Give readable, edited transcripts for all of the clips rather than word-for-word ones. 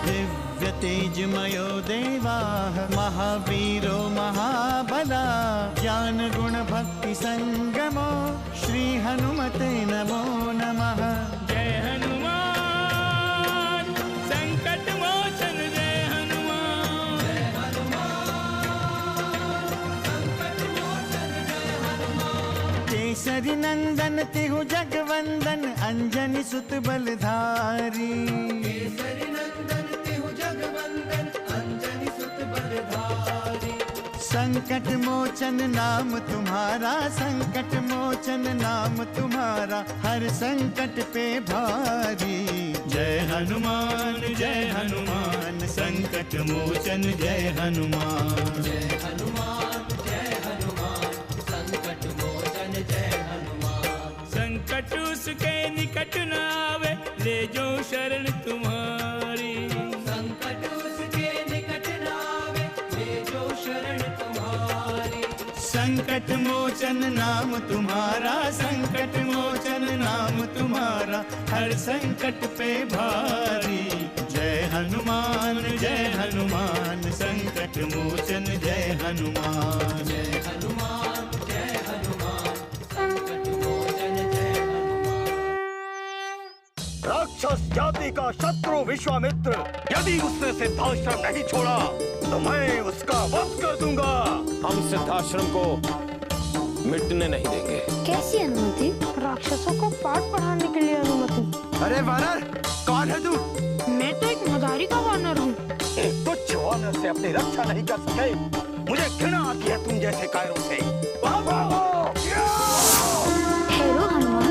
दिव्य तेजमयो देवाः महावीरो महाबला ज्ञान गुण भक्ति संगमो श्री हनुमते नमो नमः। जय हनुमान संकट मोचन जय हनुमान। जय हनुमान संकट मोचन जय हनुमान। केसरी नंदन तिहु जगवंदन अंजनी सुत बलधारी। केसरी नंदन तिहु जगवंदन अंजनी सुत बलधारी। संकट मोचन नाम तुम्हारा संकट मोचन नाम तुम्हारा हर संकट पे भारी। जय हनुमान संकट मोचन जय हनुमान। जय हनुमान संकट मोचन जय हनुमान। संकट उसके निकट न आवे ले जो शरण तुम्हारी। संकट उसके निकट न आवे ले जो शरण तुम्हारी। संकट मोचन नाम तुम्हारा संकट मोचन नाम तुम्हारा हर संकट पे भारी। जय हनुमान संकट मोचन जय हनुमान। जय हनुमान संकट मोचन जय हनुमान। राक्षस जाति का शत्रु विश्वामित्र यदि उसने सिद्धाश्रम नहीं छोड़ा तो मैं उसका वध कर दूंगा। हम सिद्धाश्रम को मिटने नहीं देंगे। कैसी अनुमति? राक्षसों को पाठ पढ़ाने के लिए अनुमति? अरे वानर कौन है तू? मैं तो एक मदारी का वानर हूँ। एक तुच्छ वानर से अपनी रक्षा नहीं कर सके। मुझे घृणा आती है तुम जैसे कायरों से। ठहरो हनुमान।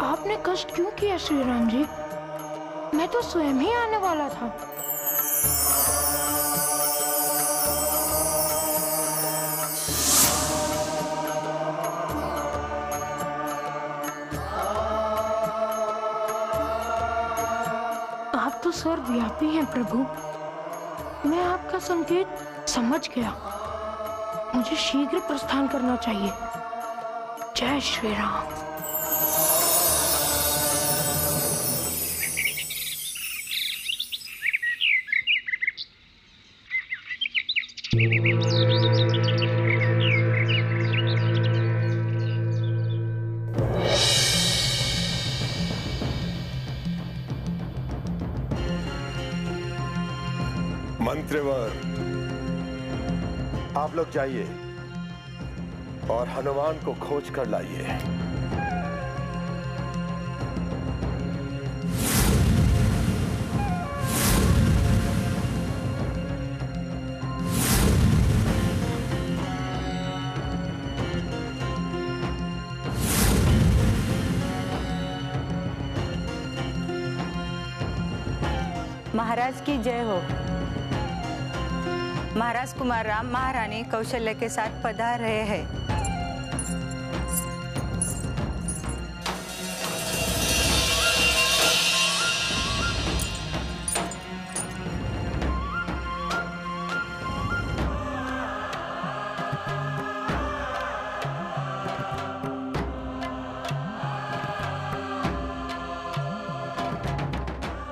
आपने कष्ट क्यों किया श्री राम जी? मैं तो स्वयं ही आने वाला था। आप तो सर्वव्यापी हैं प्रभु। मैं आपका संकेत समझ गया। मुझे शीघ्र प्रस्थान करना चाहिए। जय श्री राम। मंत्रिवर आप लोग जाइए और हनुमान को खोज कर लाइए। महाराज की जय हो। महाराज कुमार राम महारानी कौशल्य के साथ पधार रहे हैं।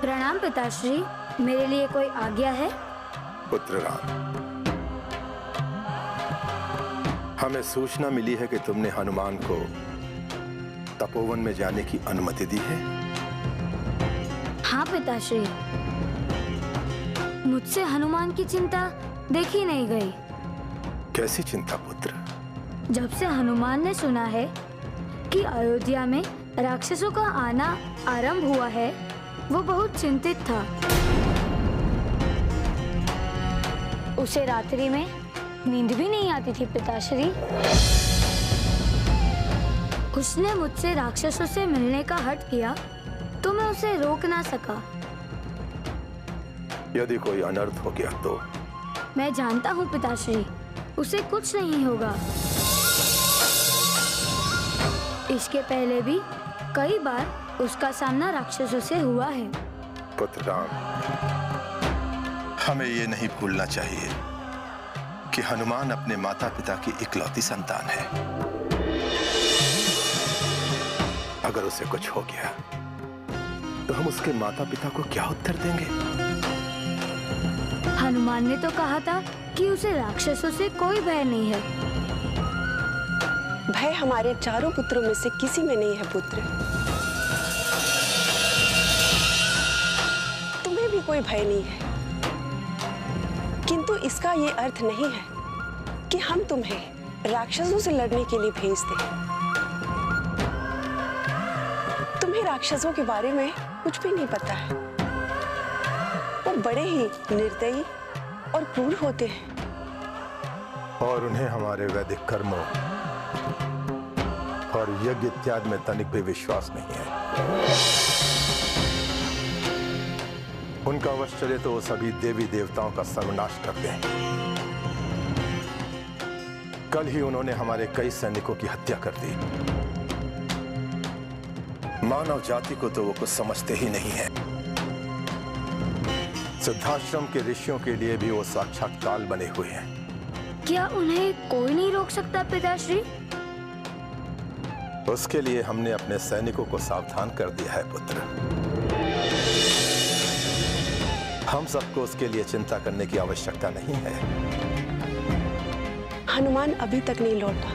प्रणाम पिताश्री। मेरे लिए कोई आज्ञा है? पुत्र राम, हमें सूचना मिली है कि तुमने हनुमान को तपोवन में जाने की अनुमति दी है। हाँ पिताश्री, मुझसे हनुमान की चिंता देखी नहीं गई। कैसी चिंता पुत्र? जब से हनुमान ने सुना है कि अयोध्या में राक्षसों का आना आरंभ हुआ है, वो बहुत चिंतित था। उसे रात्रि में नींद भी नहीं आती थी पिताश्री। उसने मुझसे राक्षसों से मिलने का हठ किया तो मैं उसे रोक ना सका। यदि कोई अनर्थ हो गया तो? मैं जानता हूँ पिताश्री, उसे कुछ नहीं होगा। इसके पहले भी कई बार उसका सामना राक्षसों से हुआ है। पुत्र राम, हमें ये नहीं भूलना चाहिए कि हनुमान अपने माता पिता की इकलौती संतान है। अगर उसे कुछ हो गया तो हम उसके माता पिता को क्या उत्तर देंगे? हनुमान ने तो कहा था कि उसे राक्षसों से कोई भय नहीं है। भय हमारे चारों पुत्रों में से किसी में नहीं है पुत्र। तुम्हें भी कोई भय नहीं है, किंतु इसका ये अर्थ नहीं है कि हम तुम्हें राक्षसों से लड़ने के लिए भेज दें। तुम्हें राक्षसों के बारे में कुछ भी नहीं पता है। वो बड़े ही निर्दयी और क्रूर होते हैं और उन्हें हमारे वैदिक कर्मों और यज्ञ इत्यादि में तनिक भी विश्वास नहीं है। उनका वश चले तो वो सभी देवी देवताओं का सर्वनाश कर दें। कल ही उन्होंने हमारे कई सैनिकों की हत्या कर दी। मानव जाति को तो वो कुछ समझते ही नहीं है। सिद्धाश्रम के ऋषियों के लिए भी वो साक्षात काल बने हुए हैं। क्या उन्हें कोई नहीं रोक सकता पिताश्री? उसके लिए हमने अपने सैनिकों को सावधान कर दिया है पुत्र। हम सबको उसके लिए चिंता करने की आवश्यकता नहीं है। हनुमान अभी तक नहीं लौटा।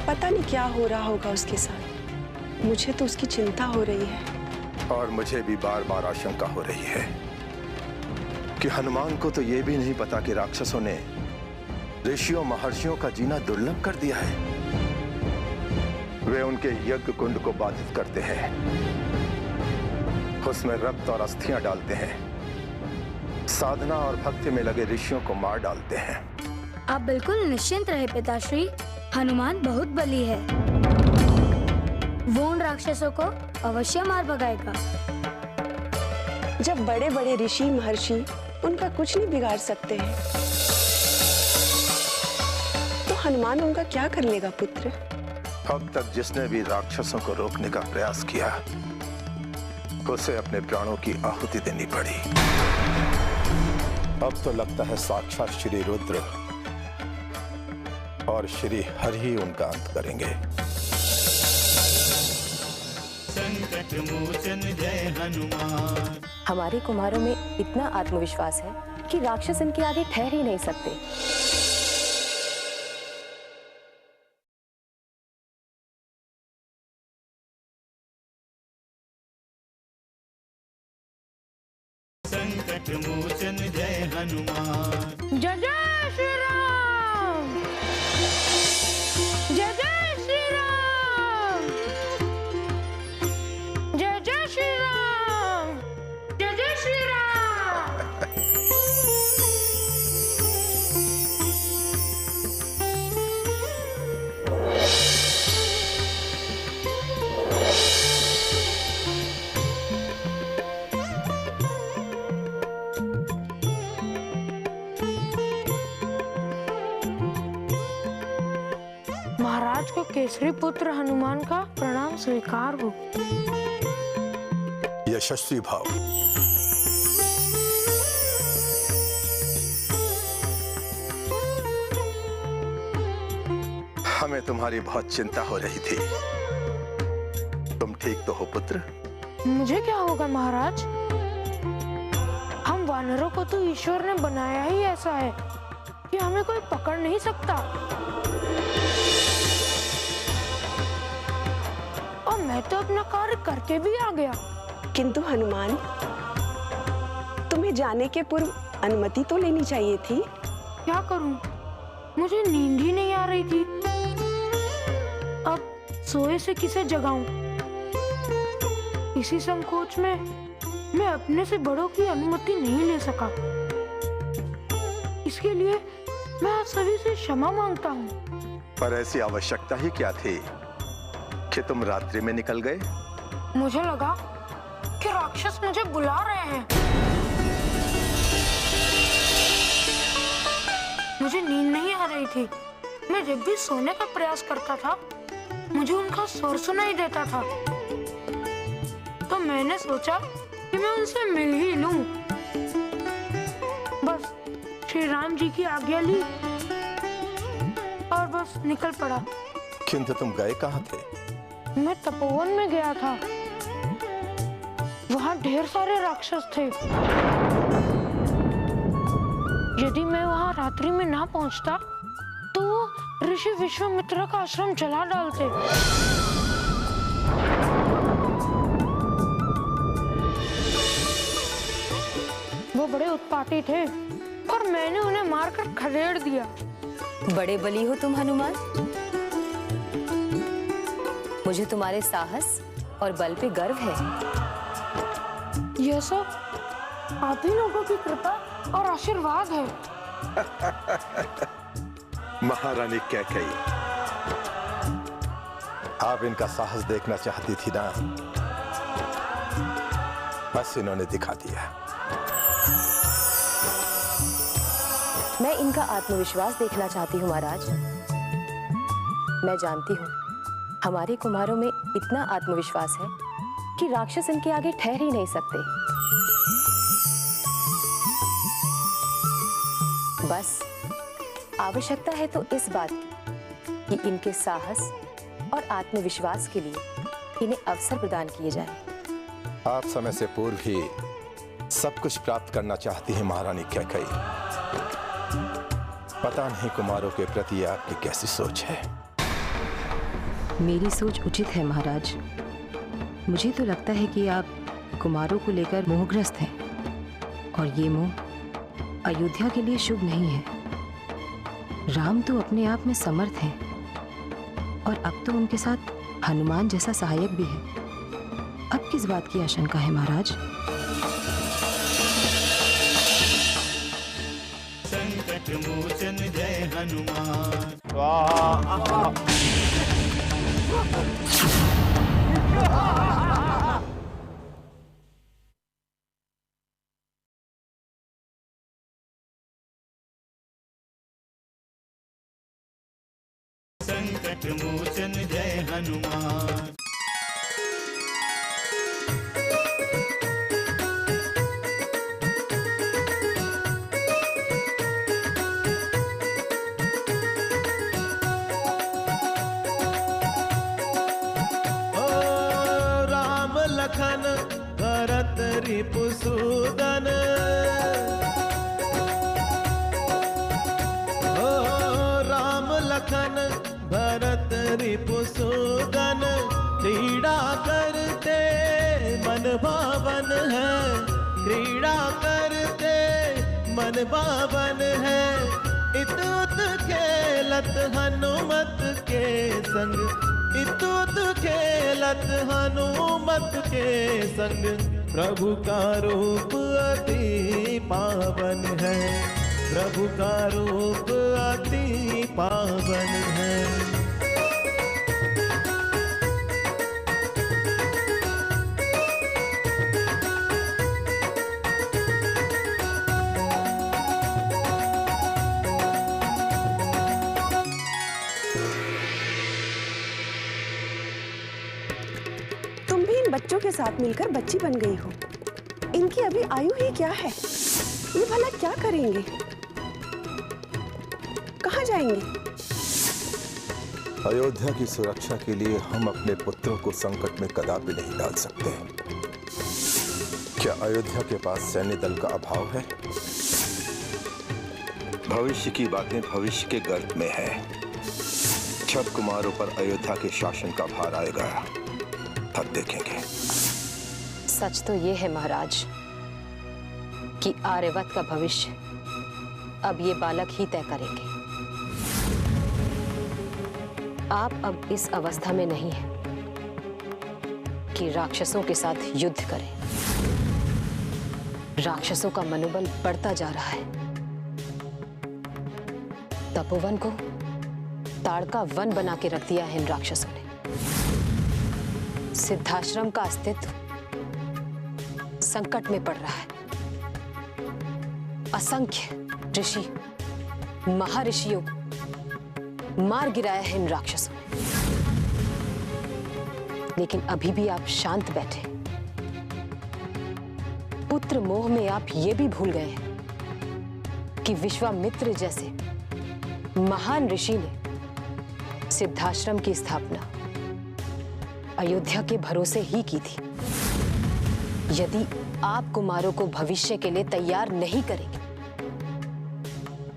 पता नहीं क्या हो रहा होगा उसके साथ। मुझे तो उसकी चिंता हो रही है। और मुझे भी बार बार आशंका हो रही है कि हनुमान को तो ये भी नहीं पता कि राक्षसों ने ऋषियों महर्षियों का जीना दुर्लभ कर दिया है। वे उनके यज्ञ कुंड को बाधित करते हैं, उसमें रक्त और अस्थियां डालते हैं, साधना और भक्ति में लगे ऋषियों को मार डालते हैं। आप बिल्कुल निश्चिंत रहे पिताश्री, हनुमान बहुत बली है। वो उन राक्षसों को अवश्य मार भगाएगा। जब बड़े बड़े ऋषि महर्षि उनका कुछ नहीं बिगाड़ सकते हैं, तो हनुमान उनका क्या कर लेगा पुत्र? अब तक जिसने भी राक्षसों को रोकने का प्रयास किया, उसे अपने प्राणों की आहुति देनी पड़ी। अब तो लगता है साक्षात श्री रुद्र और श्री हरि ही उनका अंत करेंगे। संकट मोचन जय हनुमान। हमारे कुमारों में इतना आत्मविश्वास है कि राक्षस इनके आगे ठहर ही नहीं सकते। संकट मोचन जय हनुमान। जय जय श्री राम, जय जय श्री राम, जय जय श्री राम, जय जय श्री राम। महाराज को केसरी पुत्र हनुमान का प्रणाम स्वीकार हो। यशस्वी भाव। हमें तुम्हारी बहुत चिंता हो रही थी। तुम ठीक तो हो पुत्र? मुझे क्या होगा महाराज? हम वानरों को तो ईश्वर ने बनाया ही ऐसा है कि हमें कोई पकड़ नहीं सकता। और मैं तो अपना कार्य करके भी आ गया। किंतु हनुमान, तुम्हें जाने के पूर्व अनुमति तो लेनी चाहिए थी। क्या करूं? मुझे नींद ही नहीं आ रही थी। अब सोए से किसे जगाऊं? इसी संकोच में मैं अपने से बड़ों की अनुमति नहीं ले सका। इसके लिए मैं आप सभी से क्षमा मांगता हूँ। पर ऐसी आवश्यकता ही क्या थी कि तुम रात्रि में निकल गए? मुझे लगा कि राक्षस मुझे बुला रहे हैं। मुझे नींद नहीं आ रही थी। मैं जब भी सोने का प्रयास करता था मुझे उनका स्वर सुनाई देता था, तो मैंने सोचा कि मैं उनसे मिल ही लूं। बस श्री राम जी की आज्ञा ली और बस निकल पड़ा। किंतु तुम गए कहाँ थे? मैं तपोवन में गया था। वहाँ ढेर सारे राक्षस थे। यदि मैं वहाँ रात्रि में ना पहुँचता तो वो ऋषि विश्वामित्र का आश्रम जला डालते। वो बड़े उत्पाती थे और मैंने उन्हें मारकर खदेड़ दिया। बड़े बली हो तुम हनुमान। मुझे तुम्हारे साहस और बल पे गर्व है। यह सब आप ही लोगों की कृपा और आशीर्वाद है। महारानी कैकेयी, आप इनका साहस देखना चाहती थी ना, बस इन्होंने दिखा दिया। मैं इनका आत्मविश्वास देखना चाहती हूँ महाराज। मैं जानती हूँ हमारे कुमारों में इतना आत्मविश्वास है कि राक्षस इनके आगे ठहर ही नहीं सकते। बस आवश्यकता है तो इस बात की कि इनके साहस और आत्मविश्वास के लिए इन्हें अवसर प्रदान किए जाए। आप समय से पूर्व ही सब कुछ प्राप्त करना चाहती हैं महारानी कैकेयी। पता नहीं कुमारों के प्रति आपकी कैसी सोच है। मेरी सोच उचित है महाराज। मुझे तो लगता है कि आप कुमारों को लेकर मोहग्रस्त हैं और ये मोह अयोध्या के लिए शुभ नहीं है। राम तो अपने आप में समर्थ हैं और अब तो उनके साथ हनुमान जैसा सहायक भी है। अब किस बात की आशंका है महाराज? संकट मोचन जय हनुमान। संकट मोचन जय हनुमान। लखन भरत रिपुसूदन, ओ राम लखन भरत रिपुसूदन, क्रीड़ा करते मन भावन है, क्रीड़ा करते मन भावन है। इत उत खेलत हनुमत के संग, इत उत खेलत हनुमत के संग, प्रभु का रूप अति पावन है, प्रभु का रूप अति पावन है। बच्चों के साथ मिलकर बच्ची बन गई हो। इनकी अभी आयु ही क्या है? ये भला क्या करेंगे? कहाँ जाएंगे? अयोध्या की सुरक्षा के लिए हम अपने पुत्रों को संकट में कदापि नहीं डाल सकते। क्या अयोध्या के पास सैन्य दल का अभाव है? भविष्य की बातें भविष्य के गर्भ में है। जब कुमारों पर अयोध्या के शासन का भार आएगा तब देखेंगे। सच तो ये है महाराज कि आर्यवत का भविष्य अब ये बालक ही तय करेंगे। आप अब इस अवस्था में नहीं हैं कि राक्षसों के साथ युद्ध करें। राक्षसों का मनोबल बढ़ता जा रहा है। तपोवन को ताड़का वन बना के रख दिया है इन राक्षसों ने। सिद्धाश्रम का अस्तित्व संकट में पड़ रहा है। असंख्य ऋषि महर्षियों मार गिराया है इन राक्षसों ने। लेकिन अभी भी आप शांत बैठे। पुत्र मोह में आप ये भी भूल गए हैं कि विश्वामित्र जैसे महान ऋषि ने सिद्धाश्रम की स्थापना अयोध्या के भरोसे ही की थी। यदि आप कुमारों को भविष्य के लिए तैयार नहीं करेंगे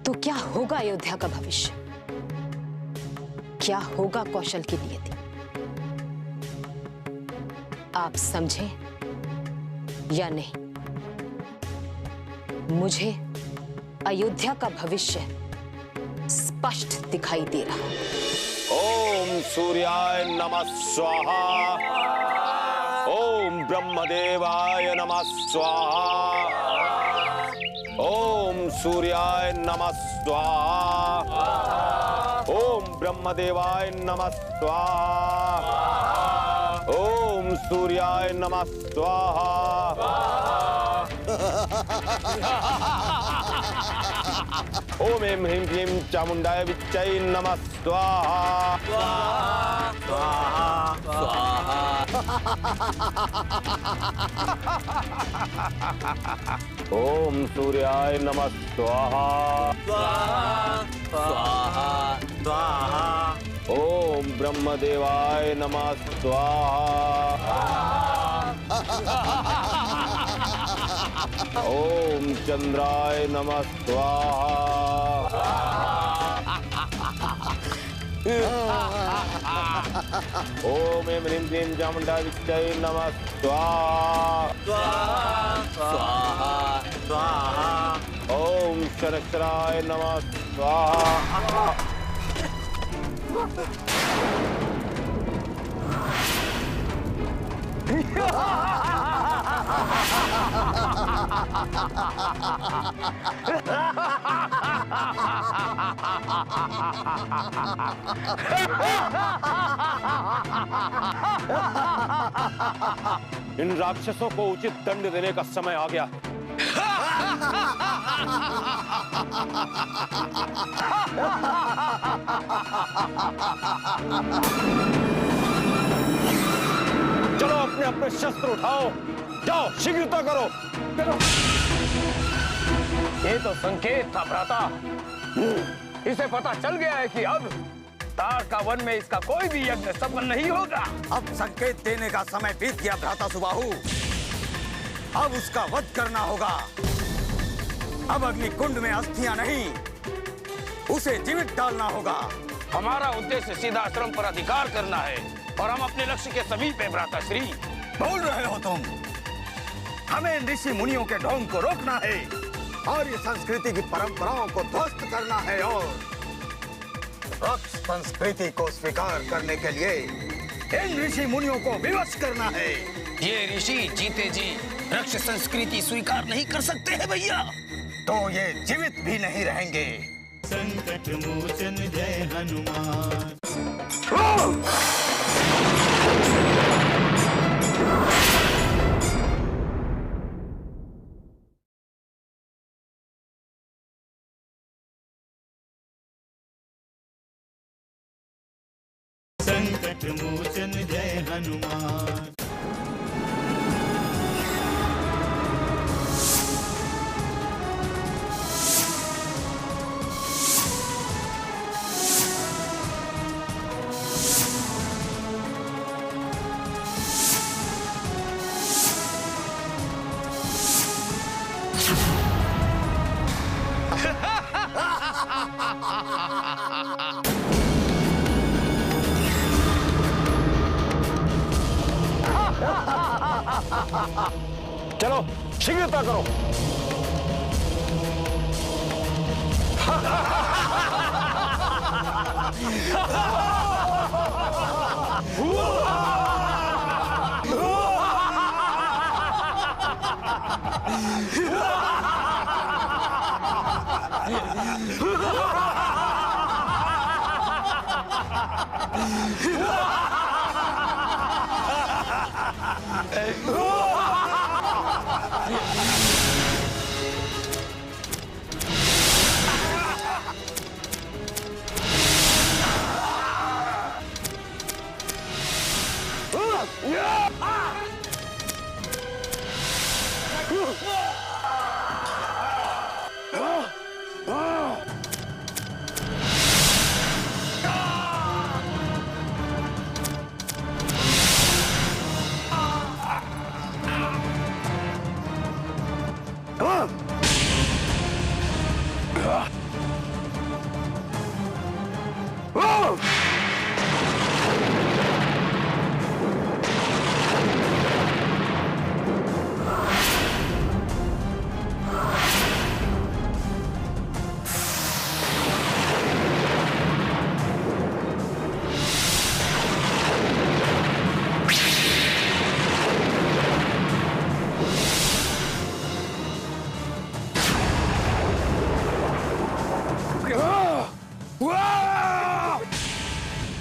तो क्या होगा अयोध्या का भविष्य? क्या होगा कौशल की नियति? आप समझे या नहीं? मुझे अयोध्या का भविष्य स्पष्ट दिखाई दे रहा है। ओम सूर्याय नमः स्वाहा। ओम ब्रह्मदेवाय नमः स्वाहा। ओम सूर्याय नमः स्वाहा। ओम ब्रह्मदेवाय नमः स्वाहा। ओम सूर्याय नमः स्वाहा। ओम ऐं ह्रीं क्लीं चामुंडाय विच्चै नमः स्वाहा। स्वाहा स्वाहा ओम सूर्याय नमः स्वाहा। स्वाहा स्वाहा ओम ब्रह्मदेवाय नमः स्वाहा। ओम चंद्राय नमः स्वाहा। ओम ऐं ह्रीं क्लीं चामुंडाय विच्चै नमः स्वाहा। स्वाहा स्वाहा ओम शनैश्चराय नमः स्वाहा। इन राक्षसों को उचित दंड देने का समय आ गया। चलो अपने अपने शस्त्र उठाओ, जाओ शीघ्रता करो। चलो। ये तो संकेत था भ्राता। इसे पता चल गया है कि अब तारका वन में इसका कोई भी यज्ञ सफल नहीं होगा। अब संकेत देने का समय बीत गया भ्राता सुबाहु। अब उसका वध करना होगा। अब अग्नि कुंड में अस्थियां नहीं, उसे जीवित डालना होगा। हमारा उद्देश्य सीधाश्रम पर अधिकार करना है और हम अपने लक्ष्य के समीप हैं भ्राता श्री। बोल रहे हो तुम? हमें ऋषि मुनियों के ढोंग को रोकना है और ये संस्कृति की परंपराओं को ध्वस्त करना है और रक्त संस्कृति को स्वीकार करने के लिए इन ऋषि मुनियों को विवश करना है। ये ऋषि जीते जी रक्त संस्कृति स्वीकार नहीं कर सकते हैं भैया, तो ये जीवित भी नहीं रहेंगे। संकट मोचन जय हनुमान। संकट मोचन जय हनुमान। चलो शीघ्रता करो।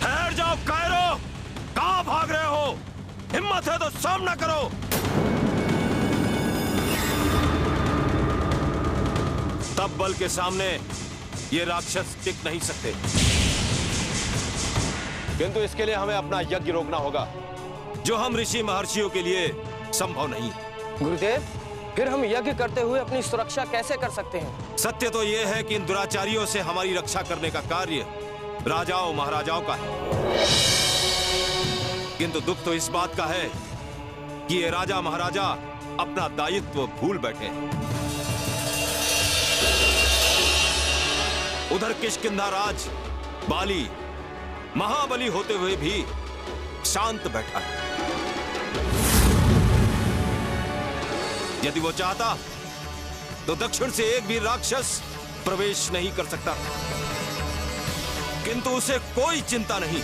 ठहर जाओ कायरो, कहां भाग रहे हो? हिम्मत है तो सामना करो। तब बल के सामने ये राक्षस टिक नहीं सकते, किंतु इसके लिए हमें अपना यज्ञ रोकना होगा, जो हम ऋषि महर्षियों के लिए संभव नहीं। गुरुदेव, फिर हम यज्ञ करते हुए अपनी सुरक्षा कैसे कर सकते हैं? सत्य तो यह है कि इन दुराचारियों से हमारी रक्षा करने का कार्य राजाओं महाराजाओं का है, किंतु दुख तो इस बात का है कि ये राजा महाराजा अपना दायित्व भूल बैठे हैं। उधर किष्किंधा राज बाली महाबली होते हुए भी शांत बैठा है। यदि वो चाहता तो दक्षिण से एक भी राक्षस प्रवेश नहीं कर सकता, किंतु उसे कोई चिंता नहीं।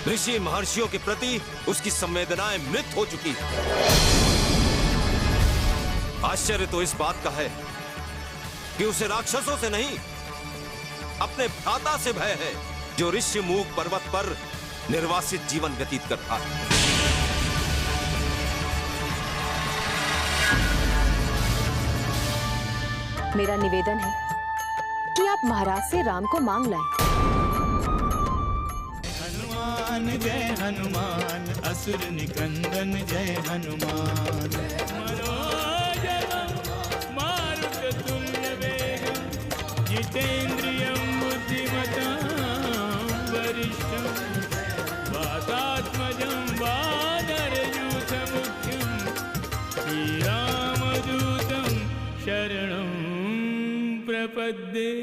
ऋषि महर्षियों के प्रति उसकी संवेदनाएं मृत हो चुकी हैं। आश्चर्य तो इस बात का है कि उसे राक्षसों से नहीं, अपने भ्राता से भय है, जो ऋषिमुख पर्वत पर निर्वासित जीवन व्यतीत कर रहा है। मेरा निवेदन है कि आप महाराज से राम को मांग लाएं। हनुमान जय हनुमान, असुर निकंदन जय हनुमान। मनोजवं मारुततुल्य वेगं, जितेन्द्रियं बुद्धिमतां वरिष्ठं, वातात्मजं वानरयूथमुख्यं, श्रीरामदूतं शरणं प्रपद्ये।